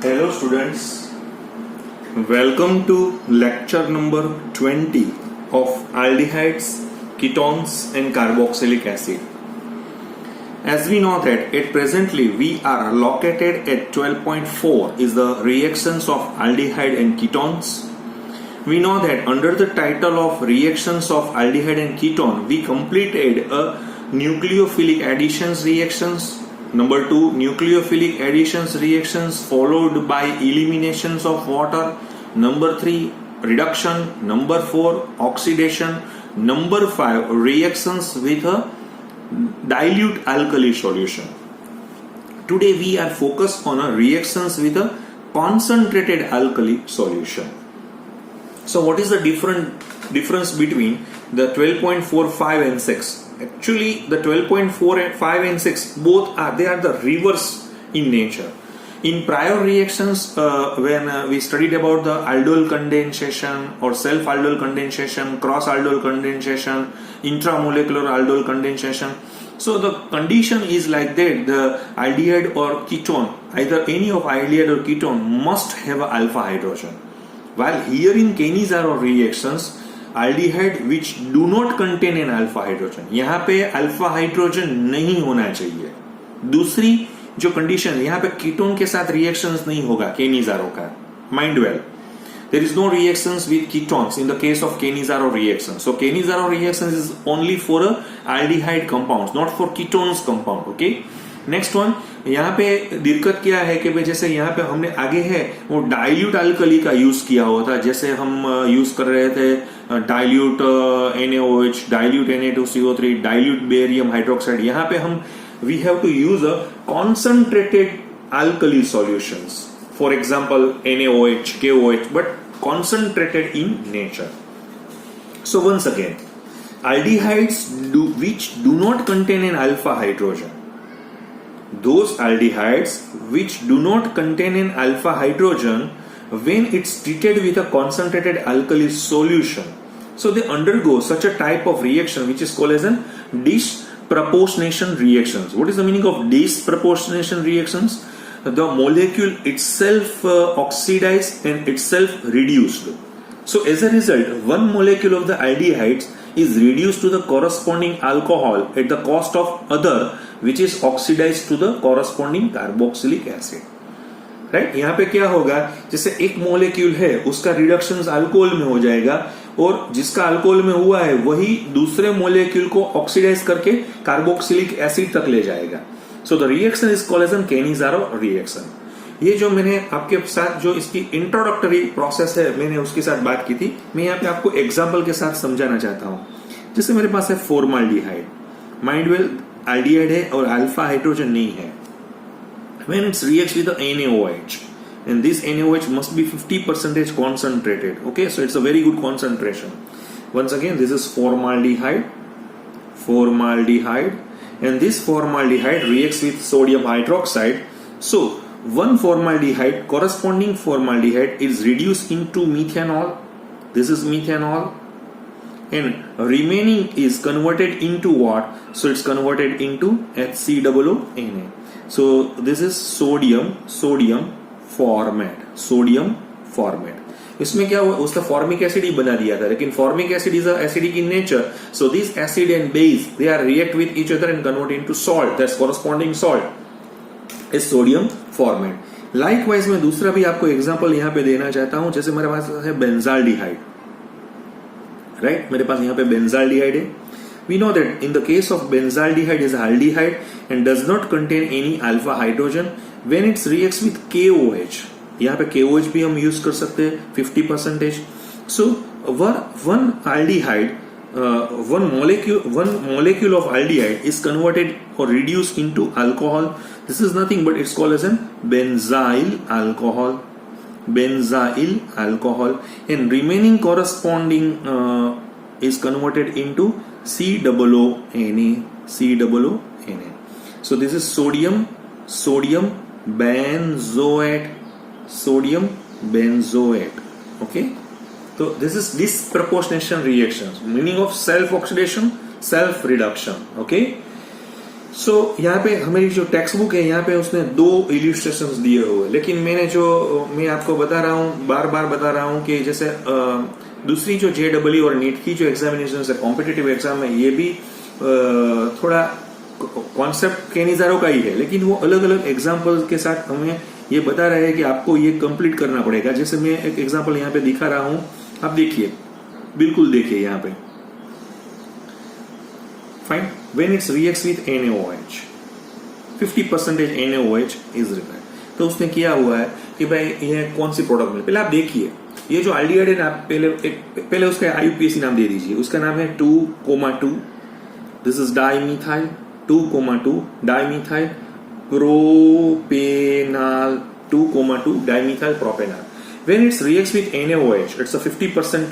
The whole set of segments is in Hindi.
Hello students, welcome to lecture number 20 of aldehydes, ketones and carboxylic acid. As we know that at presently we are located at 12.4 is the reactions of aldehyde and ketones. We know that under the title of reactions of aldehyde and ketone we completed a nucleophilic additions reactions. Number 2, nucleophilic additions reactions followed by eliminations of water. Number 3, reduction. Number 4, oxidation. Number 5, reactions with a dilute alkali solution. Today we are focused on a reactions with a concentrated alkali solution. So what is the difference between the 12.45 and 6? Actually, the 12.4, 5 and 6 both are the reverse in nature. In prior reactions, when we studied about the aldol condensation or self-aldol condensation, cross-aldol condensation, intramolecular aldol condensation, so the condition is like that: the aldehyde or ketone, either any of aldehyde or ketone, must have a alpha hydrogen. While here in Kenize-Arrow reactions, aldehyde which do not contain an alpha hydrogen, यहाँ पे alpha hydrogen नहीं होना चाहिए. दूसरी जो कंडीशन यहाँ पे कीटोन के साथ रिएक्शंस नहीं होगा Kenize-Arrow का. Mind well, there is no reactions with ketones in the case of Kenize-Arrow reaction. So Kenize-Arrow reactions is only for a aldehyde compounds, not for ketones compound. Okay. Next one, यहाँ पे दिक्कत क्या है कि जैसे यहाँ पे हमने आगे है वो डाइल्यूट अल्कली का यूज किया हुआ था. जैसे हम यूज कर रहे थे dilute NaOH, dilute Na2CO3, dilute barium hydroxide. यहाँ पे हम we have to use a concentrated alkali solutions, for example NaOH, KOH, but concentrated in nature. So once again, aldehydes which do not contain an alpha hydrogen, those aldehydes which do not contain an alpha hydrogen, when it's treated with a concentrated alkali solution, so they undergo such a type of reaction which is called as an disproportionation reactions. What is the meaning of disproportionation reactions? The molecule itself oxidized and itself reduced. So as a result, one molecule of the aldehydes is reduced to the corresponding alcohol at the cost of other which is oxidized to the corresponding carboxylic acid. Right. यहाँ पे क्या होगा, जैसे एक मोलेक्यूल है उसका रिडक्शन अल्कोहल में हो जाएगा और जिसका अल्कोहल में हुआ है वही दूसरे मोलेक्यूल को ऑक्सीडाइज करके कार्बोक्सिलिक एसिड तक ले जाएगा. So the reaction is called as an Kenize-Arrow reaction. ये जो मैंने आपके साथ जो इसकी इंट्रोडक्टरी प्रोसेस है मैंने उसके साथ बात की थी, मैं यहाँ पे आपको एग्जाम्पल के साथ समझाना चाहता हूँ. जैसे मेरे पास है फॉर्माल्डिहाइड. माइंड वेल, aldehyde है और अल्फा हाइड्रोजन नहीं है. When it reacts with the NaOH, and this NaOH must be 50% concentrated. Okay, so it's a very good concentration. Once again, this is formaldehyde, and this formaldehyde reacts with sodium hydroxide. So one formaldehyde, corresponding formaldehyde, is reduced into methanol. This is methanol. And remaining is converted into what? So it's converted into HCOONA. So this is sodium formate. इसमें क्या हुआ, उसका फॉर्मिक एसिड ही बना दिया था, लेकिन formic acid is acidic in nature. So this acid and base they are react with each other and convert into salt. That's corresponding salt is sodium formate. Likewise मैं दूसरा भी आपको एग्जांपल यहाँ पे देना चाहता हूं. जैसे मेरे पास है बेंजाल्डिहाइड. राइट, मेरे पास यहाँ पे बेंजाल्डिहाइड है. We know that in the case of benzaldehyde is aldehyde and does not contain any alpha hydrogen. When it reacts with KOH, यहाँ पे KOH भी हम यूज कर सकते हैं 50%. So one aldehyde, one molecule of aldehyde is converted or reduced into alcohol. This is nothing but it's called as an benzyl alcohol. And remaining corresponding is converted into COONA. So this is sodium benzoate. Okay, so this is disproportionation reactions, meaning of self oxidation, self reduction. Okay, सो यहाँ पे हमारी जो टेक्स्ट बुक है यहाँ पे उसने 2 इलिस्ट्रेशंस दिए हुए, लेकिन मैं आपको बता रहा हूँ, बार बार बता रहा हूँ कि जैसे दूसरी जो JEE और नीट की जो एग्जामिनेशन है, कॉम्पिटिटिव एग्जाम है, ये भी थोड़ा कॉन्सेप्ट केनिजारो का ही है, लेकिन वो अलग अलग एग्जाम्पल के साथ हमें ये बता रहे हैं कि आपको ये कंप्लीट करना पड़ेगा। जैसे मैं एक एग्जाम्पल यहाँ पे दिखा रहा हूँ, आप देखिए, बिल्कुल देखिए यहाँ पे। Fine, when it's reacts with NaOH 50% NaOH is required. तो उसने किया हुआ है कि भाई ये कौन सी प्रोडक्ट मिले। पहले आप देखिए ये जो एल्डिहाइड है, आप पहले उसका IUPAC नाम दे दीजिए। उसका नाम है 2,2, this is dimethyl 2,2 dimethyl propanol 2,2 dimethyl propanol. When it reacts with NaOH, it's a 50%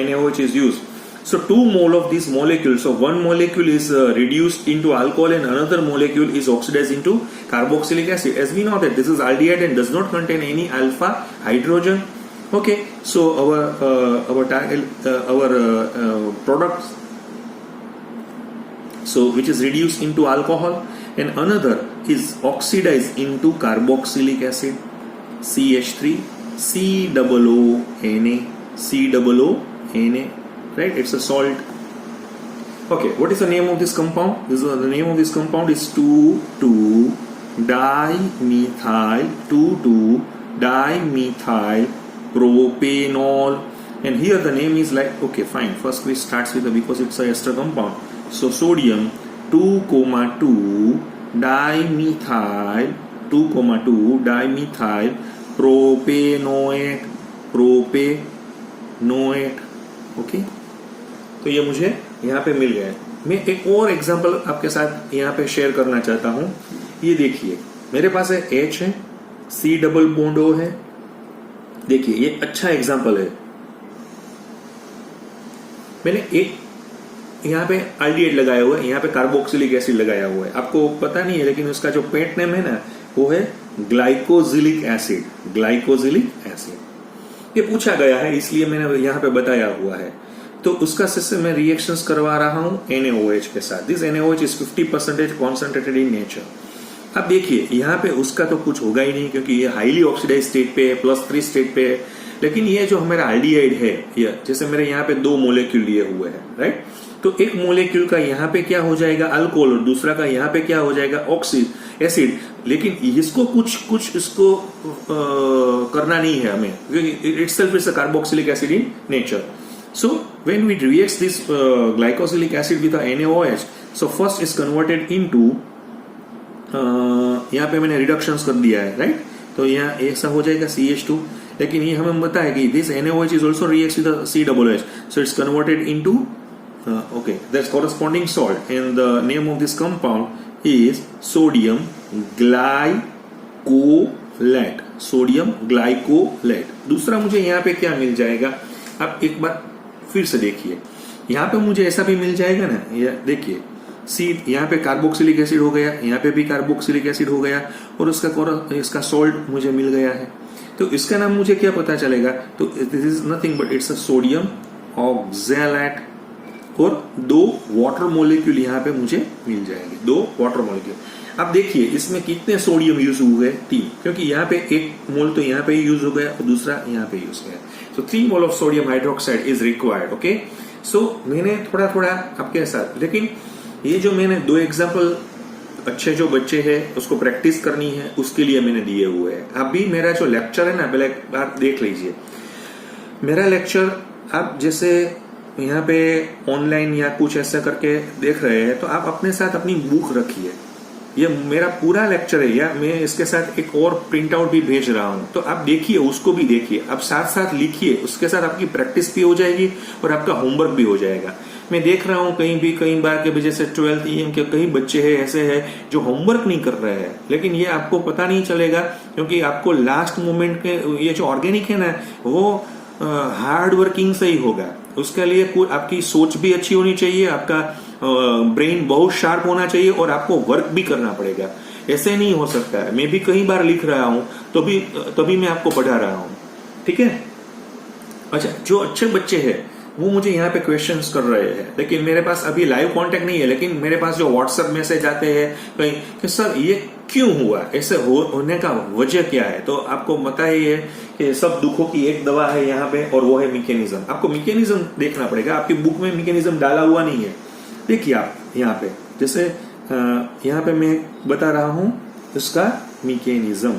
NaOH is used. So 2 mole of these molecules, so one molecule is reduced into alcohol and another molecule is oxidized into carboxylic acid. As we know that this is aldehyde and does not contain any alpha hydrogen. Okay, so our products, so which is reduced into alcohol, and another is oxidized into carboxylic acid, CH3 COONA, right? It's a salt. Okay, what is the name of this compound? The name of this compound is 2,2-dimethyl propanol, and here the name is like, okay, fine, first we starts with because it's a ester compound, so sodium 2,2 dimethyl propanoate, okay. तो ये मुझे यहाँ पे मिल गया। मैं एक और एग्जांपल आपके साथ यहाँ पे शेयर करना चाहता हूँ। ये देखिए, मेरे पास है H है, C डबल बॉन्ड O है। देखिए ये अच्छा एग्जांपल है। मैंने एक यहाँ पे एल्डिहाइड लगाया हुआ है, यहाँ पे कार्बोक्सिलिक एसिड लगाया हुआ है। आपको पता नहीं है, लेकिन उसका जो पेट नेम है ना, वो है ग्लाइकोजिलिक एसिड। ग्लाइकोजिलिक एसिड ये पूछा गया है, इसलिए मैंने यहाँ पे बताया हुआ है। तो उसका से मैं रिएक्शंस करवा रहा हूँ NaOH के साथ। This NaOH is 50% concentrated in nature. अब देखिए यहाँ पे उसका तो कुछ होगा ही नहीं, क्योंकि ये हाईली ऑक्सीडाइज स्टेट पे है, +3 स्टेट पे है। लेकिन ये जो हमारा एल्डिहाइड है, ये जैसे मेरे यहाँ पे 2 मोलेक्यूल लिए हुए हैं, राइट? तो एक मोलेक्यूल का यहाँ पे क्या हो जाएगा, अल्कोहल, और दूसरा का यहाँ पे क्या हो जाएगा, एसिड। लेकिन इसको कुछ इसको करना नहीं है हमें, क्योंकि itself is a carboxylic acid in nature. So when we react this glycosylic acid with a NaOH, so first is converted into यहाँ पे मैंने रिडक्शंस कर दिया है, राइट? तो यहाँ ऐसा हो जाएगा CH2, लेकिन ये हमें पता है कि this NaOH is also reacts with a COOH, so it's converted into okay, that's corresponding salt, and the name of this compound is sodium glycolate. Sodium glycolate. दूसरा मुझे यहाँ पे क्या मिल जाएगा, आप एक बार फिर से देखिए, यहाँ पे मुझे ऐसा भी मिल जाएगा ना, ये देखिए यहाँ पे कार्बोक्सिलिक एसिड हो गया, यहाँ पे भी कार्बोक्सिलिक एसिड हो गया, और इसका सॉल्ट मुझे मिल गया है। तो इसका नाम मुझे क्या पता चलेगा, तो this is nothing but it's a sodium oxalate, और 2 वाटर मोलिक्यूल यहाँ पे मुझे मिल जाएंगे, 2 वाटर मोलिक्यूल। अब देखिए इसमें कितने सोडियम यूज हुए, 3, क्योंकि यहाँ पे 1 मोल तो यहाँ पे यूज हो गया और दूसरा यहाँ पे यूज गया। So 3 mole of sodium hydroxide is required. Okay, so मैंने थोड़ा आपके साथ, लेकिन ये जो मैंने 2 एग्जाम्पल अच्छे जो बच्चे हैं उसको प्रैक्टिस करनी है, उसके लिए मैंने दिए हुए हैं। अभी मेरा जो लेक्चर है ना, पहले बार देख लीजिए मेरा लेक्चर। आप जैसे यहाँ पे ऑनलाइन या कुछ ऐसा करके देख रहे हैं, तो आप अपने साथ अपनी बुक रखिए। ये मेरा पूरा लेक्चर है, या मैं इसके साथ एक और प्रिंट आउट भी भेज रहा हूँ, तो आप देखिए, उसको भी देखिए, आप साथ लिखिए, उसके साथ आपकी प्रैक्टिस भी हो जाएगी और आपका होमवर्क भी हो जाएगा। मैं देख रहा हूँ कई बार के जैसे 12th EM के कई बच्चे हैं ऐसे हैं जो होमवर्क नहीं कर रहे हैं, लेकिन ये आपको पता नहीं चलेगा, क्योंकि आपको लास्ट मोमेंट के ये जो ऑर्गेनिक है ना, वो हार्ड वर्किंग से ही होगा। उसके लिए आपकी सोच भी अच्छी होनी चाहिए, आपका ब्रेन बहुत शार्प होना चाहिए, और आपको वर्क भी करना पड़ेगा। ऐसे नहीं हो सकता है। मैं भी कई बार लिख रहा हूं तभी मैं आपको पढ़ा रहा हूं, ठीक है? अच्छा, जो अच्छे बच्चे हैं वो मुझे यहाँ पे क्वेश्चंस कर रहे हैं, लेकिन मेरे पास अभी लाइव कांटेक्ट नहीं है, लेकिन मेरे पास जो व्हाट्सएप मैसेज आते हैं कहीं कि सर ये क्यों हुआ, ऐसे होने का वजह क्या है। तो आपको पता ही है कि सब दुखों की एक दवा है यहाँ पे, और वो है मैकेनिज्म। आपको मैकेनिज्म देखना पड़ेगा, आपकी बुक में मैकेनिज्म डाला हुआ नहीं है। देखिए आप यहाँ पे, जैसे यहाँ पे मैं बता रहा हूं इसका mechanism,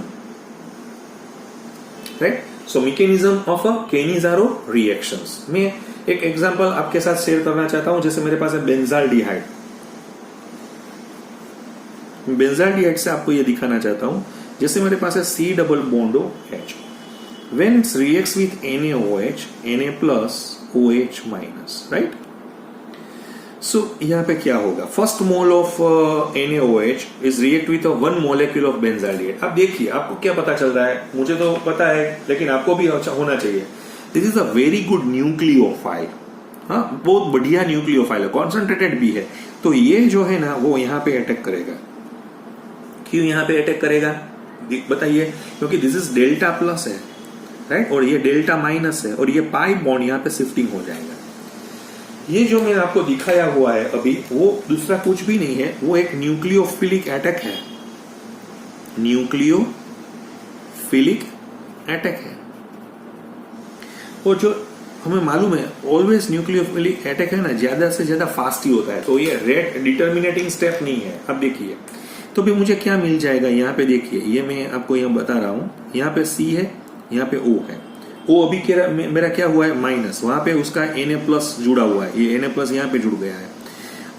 right. So mechanism of a Cannizzaro reactions. मैं एक एग्जांपल आपके साथ शेयर करना चाहता हूं। जैसे मेरे पास है बेंजाल्डिहाइड। बेंजाल्डिहाइड से आपको ये दिखाना चाहता हूं, जैसे मेरे पास है C double bond OH, when it's reacts with NaOH, Na+OH minus, right. So यहाँ पे क्या होगा, first mole of NaOH is react with 1 molecule of benzaldehyde. अब देखिए आपको क्या पता चल रहा है, मुझे तो पता है लेकिन आपको भी होना चाहिए। This is a very good nucleophile, हाँ बहुत बढ़िया न्यूक्लियोफाइल है, कॉन्सेंट्रेटेड भी है। तो ये जो है ना वो यहाँ पे अटैक करेगा। क्यों यहाँ पे अटैक करेगा बताइए, क्योंकि दिस इज डेल्टा प्लस है, राइट, और ये डेल्टा माइनस है, और ये पाई बॉन्ड यहाँ पे शिफ्टिंग हो जाएगा। ये जो मैंने आपको दिखाया हुआ है अभी, वो दूसरा कुछ भी नहीं है, वो एक न्यूक्लियोफिलिक अटैक है, न्यूक्लियोफिलिक अटैक है। और जो हमें मालूम है ऑलवेज न्यूक्लियोफिलिक अटैक है ना, ज्यादा से ज्यादा फास्ट ही होता है। तो ये रेट डिटर्मिनेटिंग स्टेप नहीं है। अब देखिए तो भी मुझे क्या मिल जाएगा, यहाँ पे देखिए, ये मैं आपको यहाँ बता रहा हूं, यहाँ पे C है, यहाँ पे O है। O अभी मेरा क्या हुआ है माइनस, वहां पे उसका Na+ जुड़ा हुआ है, ये Na+ यहाँ पे जुड़ गया है।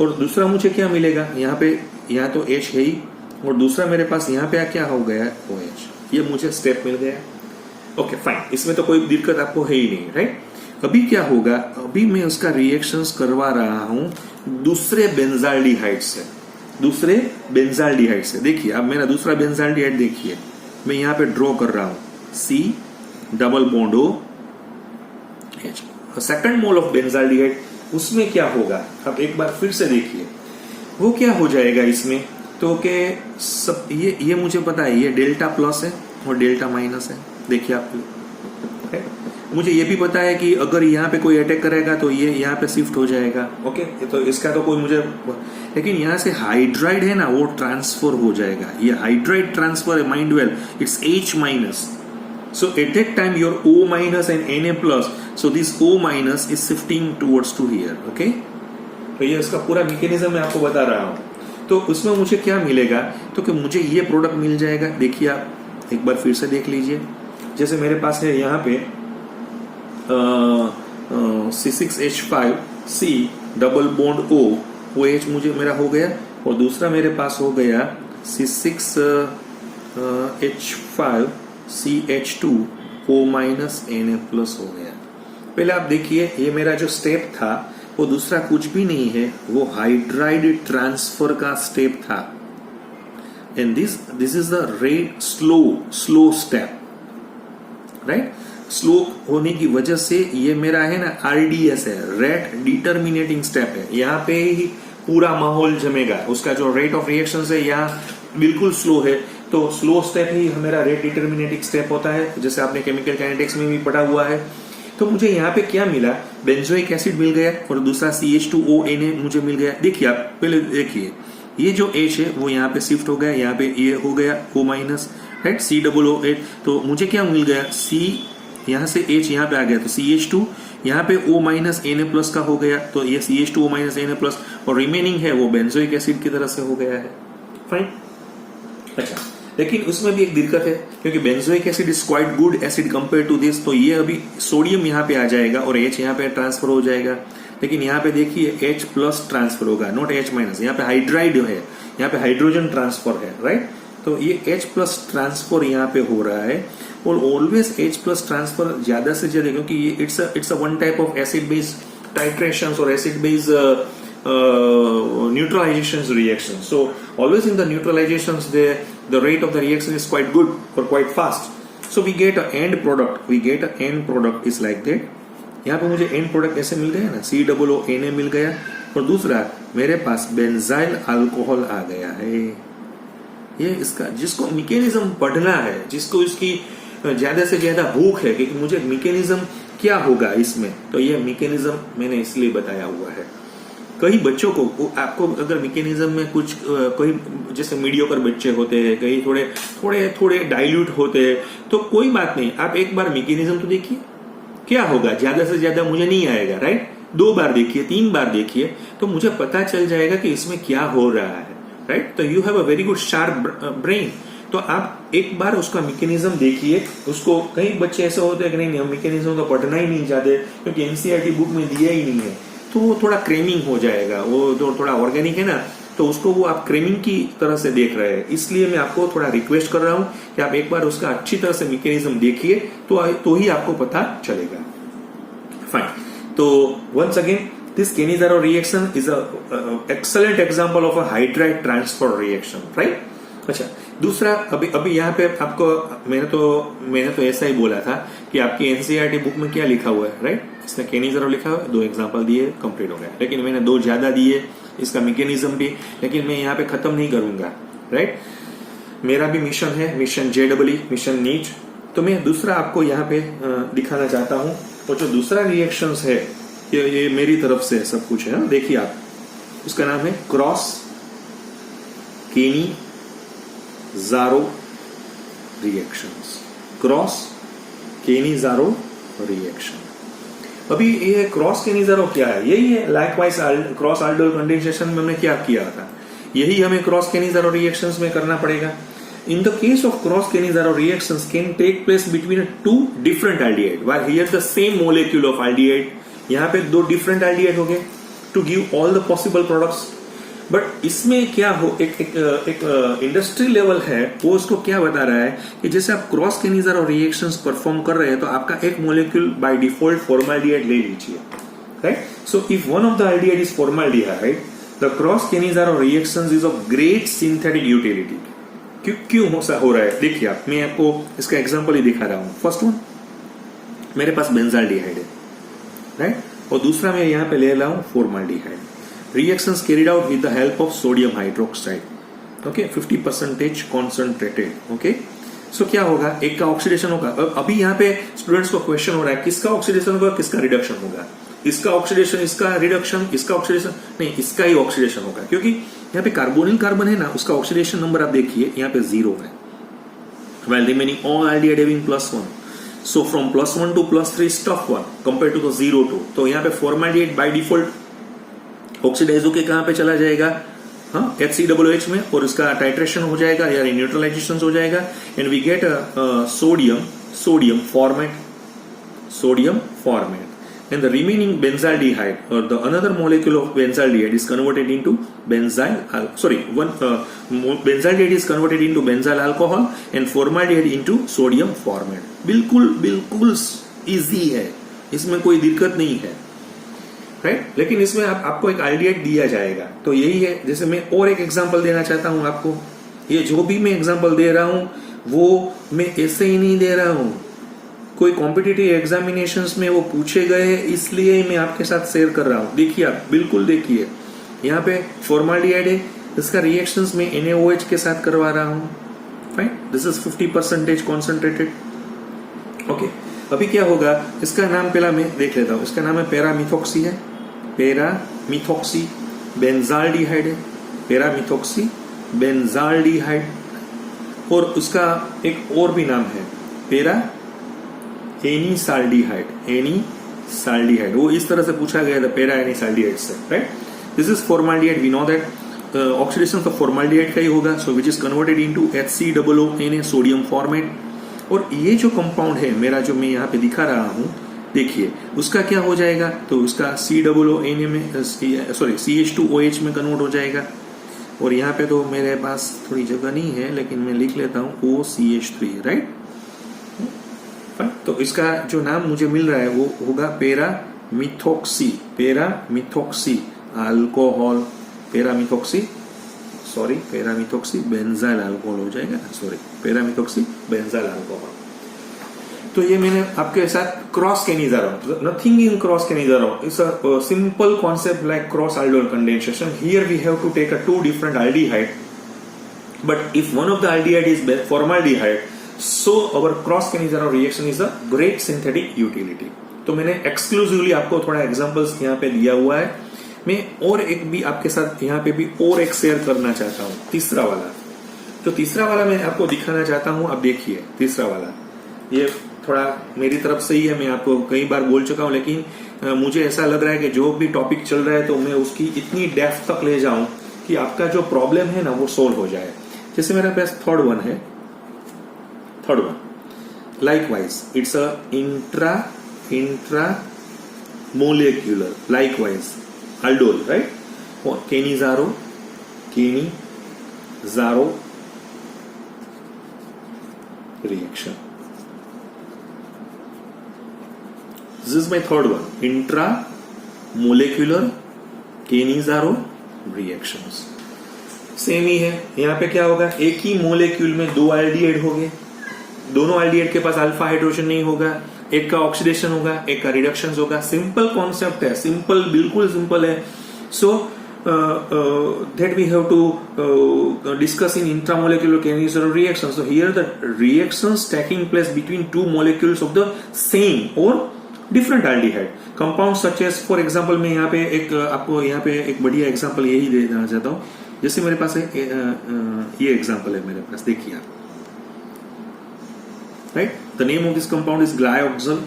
और दूसरा मुझे क्या मिलेगा, यहाँ पे, यहाँ तो H है ही, और दूसरा मेरे पास यहाँ पे क्या हो गया है OH, ये मुझे स्टेप मिल गया। ओके फाइन, इसमें तो कोई दिक्कत आपको है ही नहीं, राइट। अभी क्या होगा, अभी मैं उसका रिएक्शंस करवा रहा हूं दूसरे बेंजाल्डिहाइड से, दूसरे बेंजाल्डिहाइड से। देखिए अब मेरा दूसरा बेंजाल्डिहाइड देखिए, मैं यहाँ पे ड्रॉ कर रहा हूं, C double bond OH, second mole of benzaldehyde. उसमें क्या होगा, अब एक बार फिर से देखिए वो क्या हो जाएगा इसमें, तो के सब ये मुझे पता है, ये डेल्टा प्लस है और डेल्टा माइनस है। देखिए आप, मुझे ये भी पता है कि अगर यहाँ पे कोई अटैक करेगा तो ये यहाँ पे शिफ्ट हो जाएगा। ओके, तो इसका तो कोई मुझे, लेकिन यहाँ से हाइड्राइड है ना, वो ट्रांसफर हो जाएगा। ये हाइड्राइड ट्रांसफर है, mind well, it's H minus. So at that time your O minus and Na+, so this O minus is shifting towards to here, okay? तो ये इसका पूरा मैकेनिज्म मैं आपको बता रहा हूँ। तो उसमें मुझे क्या मिलेगा, तो कि मुझे ये प्रोडक्ट मिल जाएगा। देखिए आप एक बार फिर से देख लीजिए, जैसे मेरे पास है यहाँ पे C6H5 C double bond O, OH मुझे मेरा हो गया, और दूसरा मेरे पास हो गया C6H5 CH2 O minus Na+ हो गया। पहले आप देखिए, ये मेरा जो स्टेप था वो दूसरा कुछ भी नहीं है, वो हाइड्राइड ट्रांसफर का स्टेप था। And this is the rate slow step, right. Slow होने की वजह से ये मेरा है ना RDS है, रेट डिटर्मिनेटिंग स्टेप है। यहाँ पे ही पूरा माहौल जमेगा, उसका जो रेट ऑफ रिएक्शन है यहाँ बिल्कुल स्लो है। तो स्लो स्टेप ही मेरा रेट डिटर्मिनेटिंग स्टेप होता है, जैसे आपने केमिकल काइनेटिक्स में भी पढ़ा हुआ है। तो मुझे यहाँ पे क्या मिला, बेंजोइक एसिड मिल गया, और दूसरा CH2O Na मुझे मिल गया। देखिए आप पहले देखिए, ये जो H है वो यहाँ पे शिफ्ट हो गया, यहाँ पे ये हो गया O माइनस, राइट, C=OH। तो मुझे क्या मिल गया, C यहाँ से H यहाँ पे आ गया, तो CH2 यहाँ पे O माइनस Na+ का हो गया, तो ये CH2O माइनस Na+, और रिमेनिंग है वो बेंजोइक एसिड की तरह से हो गया है। फाइन, अच्छा, लेकिन उसमें भी एक दिक्कत है, क्योंकि benzoic acid is quite good acid compare to this. तो ये अभी सोडियम यहाँ पे आ जाएगा और H यहाँ पे ट्रांसफर हो जाएगा, लेकिन यहाँ पे देखिए H+ ट्रांसफर होगा, नॉट H-। यहाँ पे हाइड्राइड है, यहाँ पे हाइड्रोजन ट्रांसफर है, राइट। तो ये H+ ट्रांसफर यहाँ पे हो रहा है, और ऑलवेज H+ ट्रांसफर ज्यादा से ज्यादा, क्योंकि ये it's a one type of acid base titration और acid base neutralization reactions. So always in the neutralizations, the rate of the reaction is quite good or quite fast. So we get an end product. We get an end product is like that. यहाँ पे मुझे end product ऐसे मिल गया ना, COO मिल गया, और दूसरा मेरे पास बेंजाइल अल्कोहल आ गया है। ये इसका, जिसको मैकेनिज्म पढ़ना है, जिसको इसकी ज्यादा से ज्यादा भूख है कि मुझे मैकेनिज्म क्या होगा इसमें, तो ये मैकेनिज्म मैंने इसलिए बताया हुआ है। कई बच्चों को आपको अगर मैकेनिज्म में कुछ कोई जैसे मीडियोकर बच्चे होते हैं, कई थोड़े डाइल्यूट होते हैं, तो कोई बात नहीं, आप एक बार मैकेनिज्म तो देखिए क्या होगा, ज्यादा से ज्यादा मुझे नहीं आएगा, राइट। 2 बार देखिए, 3 बार देखिए, तो मुझे पता चल जाएगा कि इसमें क्या हो रहा है, राइट। तो you have a very good sharp brain. तो आप एक बार उसका मैकेनिज्म देखिए उसको। कई बच्चे ऐसे होते हैं कि नहीं, हम मैकेनिज्म तो पढ़ना ही नहीं चाहते क्योंकि एनसीईआरटी बुक में दिया ही नहीं है, तो वो थोड़ा क्रेमिंग हो जाएगा, वो तो थोड़ा ऑर्गेनिक है ना, तो उसको वो आप क्रेमिंग की तरह से देख रहे हैं। इसलिए मैं आपको थोड़ा रिक्वेस्ट कर रहा हूं कि आप एक बार उसका अच्छी तरह से मैकेनिज्म देखिए, तो ही आपको पता चलेगा। फाइन। तो once again this Cannizzaro reaction is a excellent example of a hydride transfer reaction, right. अच्छा, दूसरा अभी यहाँ पे आपको मैंने तो ऐसा ही बोला था कि आपकी एनसीईआरटी बुक में क्या लिखा हुआ है, राइट। इसमें केनिज़ारो लिखा हुआ है, 2 एग्जांपल दिए, कंप्लीट हो गया। लेकिन मैंने 2 ज्यादा दिए, इसका मैकेनिज्म भी, लेकिन मैं यहाँ पे खत्म नहीं करूंगा, राइट। मेरा भी मिशन है, मिशन JEE, मिशन नीट। तो मैं दूसरा आपको यहाँ पे दिखाना चाहता हूँ। और जो दूसरा रिएक्शन है ये मेरी तरफ से सब कुछ है, देखिए आप, उसका नाम है cross Cannizzaro reactions. Cross Cannizzaro reaction. अभी ये क्रॉस केनिज़ारो क्या है, यही है लाइकवाइज क्रॉस aldol कंडेंसेशन में हमने क्या किया था, यही हमें क्रॉस केनिज़ारो रिएक्शंस में करना पड़ेगा। In the case of cross Cannizzaro reactions can take place between 2 different aldehyde, while here the same molecule of aldehyde, यहाँ पे 2 different aldehyde हो गए to give all the possible products। But इसमें क्या हो, एक इंडस्ट्री लेवल है, वो उसको क्या बता रहा है कि जैसे आप क्रॉस केनिज़ारो रिएक्शंस परफॉर्म कर रहे हैं तो आपका एक मोलेक्यूल बाय डिफॉल्ट फॉर्माल्डिहाइड ले लीजिए, right. So if one of the aldehyde is formaldehyde, the cross Cannizzaro reactions is of great synthetic utility। क्यों हो रहा है, देखिए आप, मैं आपको इसका एग्जांपल ही दिखा रहा हूं। फर्स्ट वन, मेरे पास बेंजाल्डिहाइड है, राइट, और दूसरा मैं यहां पे ले रहा हूं formaldehyde. Reactions carried out with the help of sodium hydroxide, okay, 50% concentrated, okay. So क्या होगा, एक का ऑक्सीडेशन होगा। अभी यहाँ पे स्टूडेंट्स को क्वेश्चन हो रहा है किसका ऑक्सीडेशन होगा, किसका रिडक्शन होगा, इसका ऑक्सीडेशन, इसका रिडक्शन, इसका ऑक्सीडेशन नहीं, इसका ही ऑक्सीडेशन होगा, क्योंकि यहाँ पे कार्बोनिल कार्बन है ना, उसका ऑक्सीडेशन नंबर आप देखिए यहाँ पे 0 है, while remaining all aldehyde having +1। so from +1 to +3 is tough one compared to the 0 to, तो यहाँ पे फॉर्माल्डिहाइड बाय डिफॉल्ट ऑक्सीडाइज होके कहाँ पे चला जाएगा, हाँ, HCOOH में, और इसका टाइट्रेशन हो जाएगा या न्यूट्रलाइजेशन हो जाएगा, and we get sodium formate, and the remaining benzaldehyde or the another molecule of benzaldehyde is converted into benzaldehyde is converted into benzyl alcohol and formaldehyde into sodium formate। बिल्कुल इजी है, इसमें कोई दिक्कत नहीं है, राइट। लेकिन इसमें आपको एक aldehyde दिया जाएगा, तो यही है। जैसे मैं और एक एग्जांपल देना चाहता हूं आपको, ये जो भी मैं एग्जांपल दे रहा हूं वो मैं ऐसे ही नहीं दे रहा हूं, कोई कॉम्पिटिटिव एग्जामिनेशंस में वो पूछे गए, इसलिए मैं आपके साथ शेयर कर रहा हूं। देखिए आप, बिल्कुल देखिए, यहाँ पे फॉर्माल्डिहाइड है, इसका रिएक्शंस में NaOH के साथ करवा रहा हूं, fine. This is 50% concentrated, okay. अभी क्या होगा, इसका नाम पहला मैं देख लेता हूं। इसका नाम है पैरामिथॉक्सी है, पैरामिथॉक्सी बेंजाल्डिहाइड है, पैरामिथॉक्सी बेंजाल्डिहाइड, और उसका एक और भी नाम है एनिसाल्डिहाइड, वो इस तरह से पूछा गया था, पैरा एनिसाल्डिहाइड से, right. This is formaldehyde, we know that oxidation तो फॉर्माल्डिहाइड का ही होगा, so which is converted into HCOONA sodium formate. और ये जो कंपाउंड है मेरा, जो मैं यहाँ पे दिखा रहा हूं, देखिए उसका क्या हो जाएगा, तो उसका COONA में CH2OH में कन्वर्ट हो जाएगा। और यहाँ पे तो मेरे पास थोड़ी जगह नहीं है, लेकिन मैं लिख लेता हूँ OCH3, राइट। तो इसका जो नाम मुझे मिल रहा है वो होगा पैरामिथॉक्सी अल्कोहल, पैरामिथॉक्सी बेंजाइल अल्कोहल हो जाएगा, पैरामिथॉक्सी बेंजाइल अल्कोहल। तो ये मैंने आपके साथ cross Cannizzaro, nothing in cross Cannizzaro, it's a simple concept like cross aldol condensation। Here we have to take 2 different aldehyde, but if one of the aldehyde is formaldehyde, so our cross Cannizzaro reaction is a great synthetic utility। तो मैंने एक्सक्लूसिवली आपको थोड़ा एग्जांपल्स यहाँ पे दिया हुआ है। मैं और एक भी आपके साथ यहाँ पे भी और एक शेयर करना चाहता हूँ, तीसरा वाला। तो तीसरा वाला मैं आपको दिखाना चाहता हूँ। अब देखिए तीसरा वाला, ये थोड़ा मेरी तरफ से ही है, मैं आपको कई बार बोल चुका हूँ, लेकिन मुझे ऐसा लग रहा है कि जो भी टॉपिक चल रहा है तो मैं उसकी इतनी डेप्थ तक ले जाऊं कि आपका जो प्रॉब्लम है ना वो सोल्व हो जाए। जैसे मेरे पास थर्ड वन है, third one likewise it's a intra molecular, likewise aldol, right? Or Kenizaro reaction. This is my third one, intramolecular Kenizaro reactions. Same ही है, यहाँ पे क्या होगा, एक ही मोलेक्यूल में दो एल्डिहाइड हो गए, दोनों एल्डिहाइड के पास अल्फा हाइड्रोजन नहीं होगा, एक का ऑक्सीडेशन होगा, एक का रिडक्शन होगा। सिंपल कॉन्सेप्ट है, सिंपल, बिल्कुल सिंपल है। सो that we have to discuss in intramolecular Kenizaro reactions. So here the reactions taking place between two molecules of the same or different aldehyde compounds such as, for example, मैं यहाँ पे एक आपको यहाँ पे एक बढ़िया एग्जांपल यही देना चाहता हूँ। जैसे मेरे पास ये एग्जांपल है मेरे पास, देखिए आप, right? The name of this compound is glyoxal.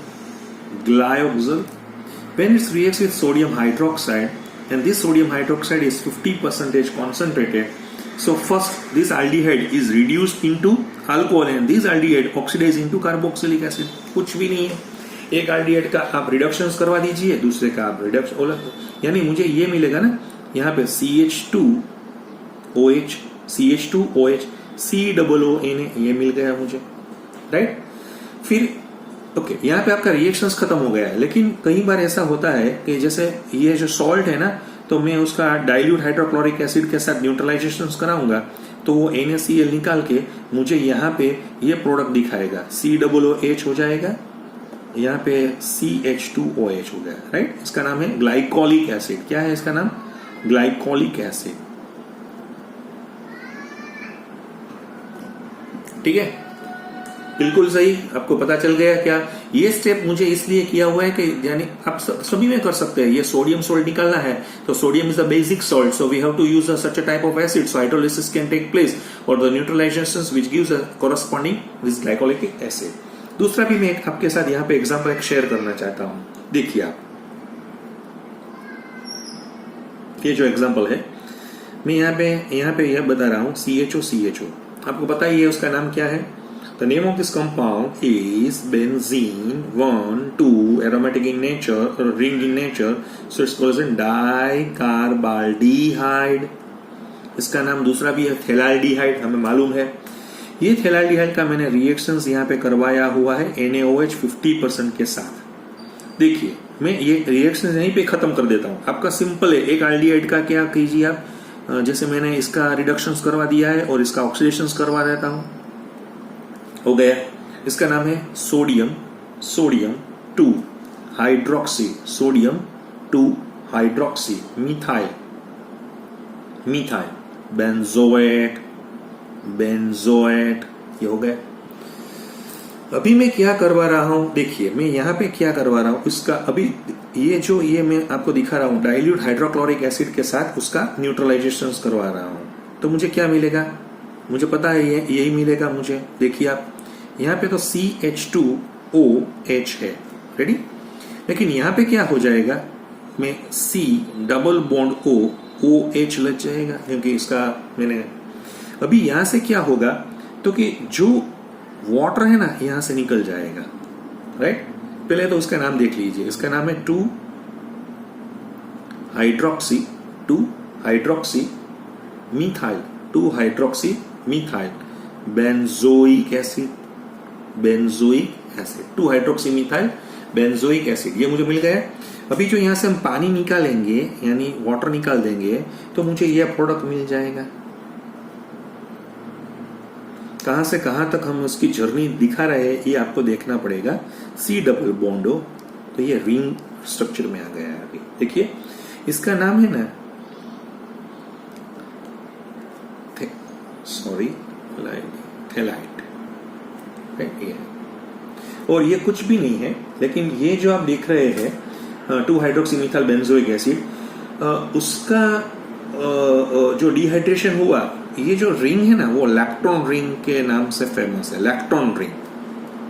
When it reacts with sodium hydroxide, and this sodium hydroxide is 50% concentrated, so first this aldehyde is reduced into alcohol and this aldehyde oxidized into carboxylic acid. कुछ भी नहीं है, एक aldehyde का आप रिडक्शंस करवा दीजिए, दूसरे का आप रिडक्शन, यानी मुझे ये मिलेगा ना यहाँ पे CH2OH, CH2OH, COONA, ये मिल गया मुझे, राइट? फिर ओके, यहाँ पे आपका रिएक्शंस खत्म हो गया है। लेकिन कई बार ऐसा होता है कि जैसे ये जो सॉल्ट है ना, तो मैं उसका डाइल्यूट हाइड्रोक्लोरिक एसिड के साथ न्यूट्रलाइजेशन कराऊंगा, तो वो NaCl निकाल के मुझे यहाँ पे ये प्रोडक्ट दिखाएगा, COOH हो जाएगा, यहाँ पे CH2OH हो गया, राइट? इसका नाम है ग्लाइकोलिक एसिड। क्या है इसका नाम? Glycolic acid. ठीक है, बिल्कुल सही, आपको पता चल गया क्या? ये स्टेप मुझे इसलिए किया हुआ है कि यानी आप सभी में कर सकते हैं। ये सोडियम सोल्ट निकालना है, तो sodium is the basic salt, so we have to use such a type of acid, so hydrolysis can take place और the neutralizations which gives a corresponding this glycolic acid. दूसरा भी मैं आपके साथ यहाँ पे एग्जांपल एक शेयर करना चाहता हूँ। देखिए आप, ये जो एग्जांपल है, मैं यहाँ पे यह बता रहा हूँ, CHO। आपको पता ही है उसका नाम क्या है? The name of this compound is benzene 1,2 aromatic in nature or ring in nature, so it's called as dicarbaldehyde. इसका नाम दूसरा भी है थेलाल्डिहाइड, हमें मालूम है। ये थेलाल्डिहाइड का मैंने रिएक्शंस यहाँ पे करवाया हुआ है NaOH 50% के साथ। देखिए, मैं ये रिएक्शंस यहीं पे खत्म कर देता हूँ। आपका सिंपल है, एक एल्डिहाइड का क्या कीजिए आप, जैसे मैंने इसका रिडक्शंस करवा दिया है और इसका ऑक्सीडेशंस करवा देता हूँ, हो गया। इसका नाम है sodium 2 hydroxy, sodium 2 hydroxy methyl, benzoate, ये हो गया। अभी मैं क्या करवा रहा हूं, देखिए मैं यहाँ पे क्या करवा रहा हूं, उसका अभी ये मैं आपको दिखा रहा हूं, डाइल्यूट हाइड्रोक्लोरिक एसिड के साथ उसका न्यूट्रलाइजेशन करवा रहा हूं, तो मुझे क्या मिलेगा? मुझे पता है यही मिलेगा मुझे। देखिए आप, यहाँ पे तो CH2OH है, रेडी? लेकिन यहाँ पे क्या हो जाएगा, मैं C डबल बॉन्ड OH लग जाएगा, क्योंकि इसका मैंने अभी यहाँ से क्या होगा, तो कि जो वाटर है ना यहाँ से निकल जाएगा, राइट? पहले तो उसका नाम देख लीजिए, इसका नाम है 2 hydroxy methyl benzoic acid, 2 hydroxy methyl benzoic acid, ये मुझे मिल गया। अभी जो यहां से हम पानी निकालेंगे, यानी वाटर निकाल देंगे, तो मुझे यह प्रोडक्ट मिल जाएगा। कहां से कहां तक हम उसकी जर्नी दिखा रहे हैं, ये आपको देखना पड़ेगा। C डबल बॉन्डो, तो ये रिंग स्ट्रक्चर में आ गया है। अभी देखिए, इसका नाम है ना, थेलाइट, और ये कुछ भी नहीं है, लेकिन ये जो आप देख रहे हैं 2 हाइड्रोक्सीमिथाइल बेंजोइक एसिड, उसका जो डिहाइड्रेशन हुआ, ये जो रिंग है ना वो लैक्टोन रिंग के नाम से फेमस है, लैक्टोन रिंग।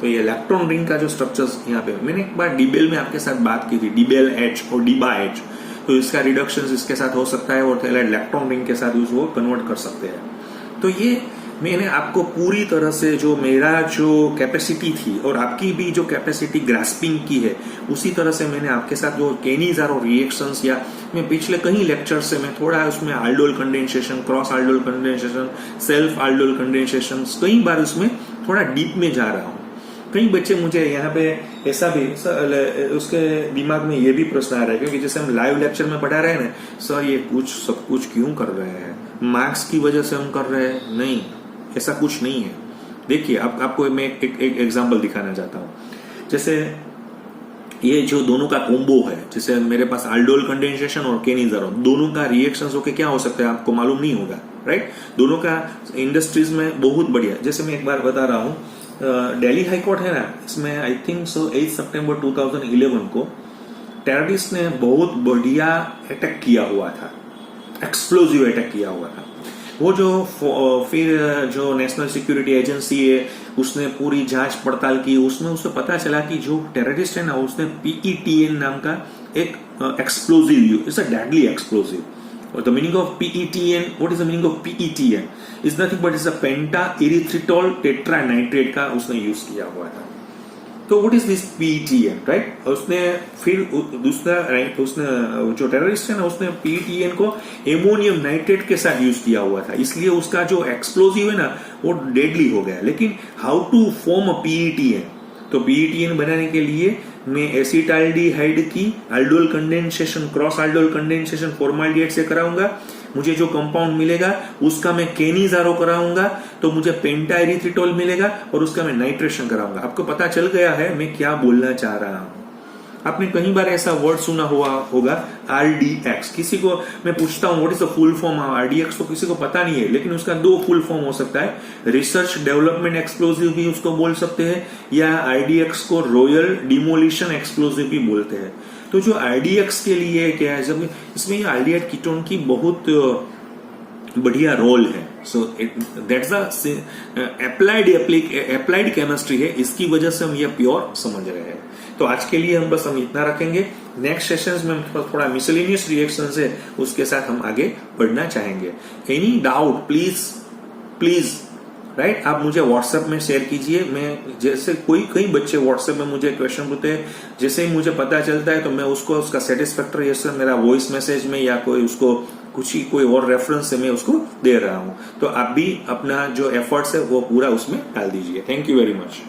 तो ये लैक्टोन रिंग का जो स्ट्रक्चर्स यहाँ पे, मैंने एक बार डीबेल में आपके साथ बात की थी, डीबेल एच और डीबा एच, तो इसका रिडक्शन इसके साथ हो सकता है और लैक्टोन रिंग के साथ उसको कन्वर्ट कर सकते हैं। तो ये मैंने आपको पूरी तरह से जो मेरा जो कैपेसिटी थी और आपकी भी जो कैपेसिटी ग्रास्पिंग की है, उसी तरह से मैंने आपके साथ जो केनीज़ और रिएक्शंस, या मैं पिछले कई लेक्चर से मैं थोड़ा उसमें aldol condensation, cross aldol condensation, self aldol condensation, कई बार उसमें थोड़ा डीप में जा रहा हूँ। कई बच्चे मुझे यहाँ पे ऐसा भी उसके दिमाग में ये भी प्रश्न आ रहा है, क्योंकि जैसे हम लाइव लेक्चर में पढ़ा रहे हैं ना, सर ये सब कुछ क्यों कर रहे हैं, मार्क्स की वजह से हम कर रहे हैं? नहीं, ऐसा कुछ नहीं है। देखिए आपको मैं एक एग्जांपल दिखाना चाहता हूँ। जैसे ये जो दोनों का कोम्बो है, जैसे मेरे पास aldol कंडेंसेशन और केनिज़ारोन, दोनों का रिएक्शंस होके क्या हो सकता है आपको मालूम नहीं होगा, राइट? दोनों का इंडस्ट्रीज में बहुत बढ़िया। जैसे मैं एक बार बता रहा हूँ, दिल्ली हाई कोर्ट है ना, इसमें आई थिंक सो 8 सितंबर 2011 को टेररिस्ट ने बहुत बढ़िया अटैक किया हुआ था, एक्सप्लोजिव अटैक किया हुआ था। वो जो फिर जो नेशनल सिक्योरिटी एजेंसी है उसने पूरी जांच पड़ताल की, उसमें उसे पता चला कि जो टेररिस्ट है ना उसने PETN नाम का एक explosive, it's a deadly explosive. और the meaning of PETN, what is the meaning of PETN? Is nothing but is a pentaerythritol tetranitrate का उसने यूज किया हुआ था। तो what is this PETN, right? उसने फिर दूसरा उसने जो टेररिस्ट है ना उसने PETN को एमोनियम नाइट्रेट के साथ यूज किया हुआ था, इसलिए उसका जो एक्सप्लोजिव है ना वो डेडली हो गया। लेकिन how to form a PETN? तो PETN बनाने के लिए मैं एसिटाल्डिहाइड की aldol condensation, cross aldol condensation formaldehyde से कराऊंगा, मुझे जो कंपाउंड मिलेगा उसका मैं केनिज़ारो कराऊंगा तो मुझे पेंटा इरिथ्रिटोल मिलेगा और उसका मैं नाइट्रेशन कराऊंगा। आपको पता चल गया है मैं क्या बोलना चाह रहा हूं। आपने कई बार ऐसा वर्ड सुना हुआ होगा RDX। किसी को मैं पूछता हूं what is the full form of RDX, तो किसी को पता नहीं है, लेकिन उसका 2 फुल फॉर्म हो सकता है। रिसर्च डेवलपमेंट एक्सप्लोजिव भी उसको बोल सकते हैं, या RDX को रॉयल डिमोलिशन एक्सप्लोजिव भी बोलते हैं। तो जो RDX के लिए क्या है, जब इसमें ये एल्डिहाइड कीटोन की बहुत बढ़िया रोल है। So that's the applied chemistry है, इसकी वजह से हम ये प्योर समझ रहे हैं। तो आज के लिए हम इतना रखेंगे। नेक्स्ट सेशंस में थोड़ा मिसलेनियस रिएक्शंस है, उसके साथ हम आगे बढ़ना चाहेंगे। एनी डाउट प्लीज राइट, आप मुझे व्हाट्सएप में शेयर कीजिए। मैं जैसे कई बच्चे व्हाट्सएप में मुझे क्वेश्चन पूछते हैं, जैसे ही मुझे पता चलता है तो मैं उसका सेटिस्फैक्टरी आंसर मेरा वॉइस मैसेज में या कोई और रेफरेंस से मैं उसको दे रहा हूं। तो आप भी अपना जो एफर्ट्स है वो पूरा उसमें डाल दीजिए। Thank you very much.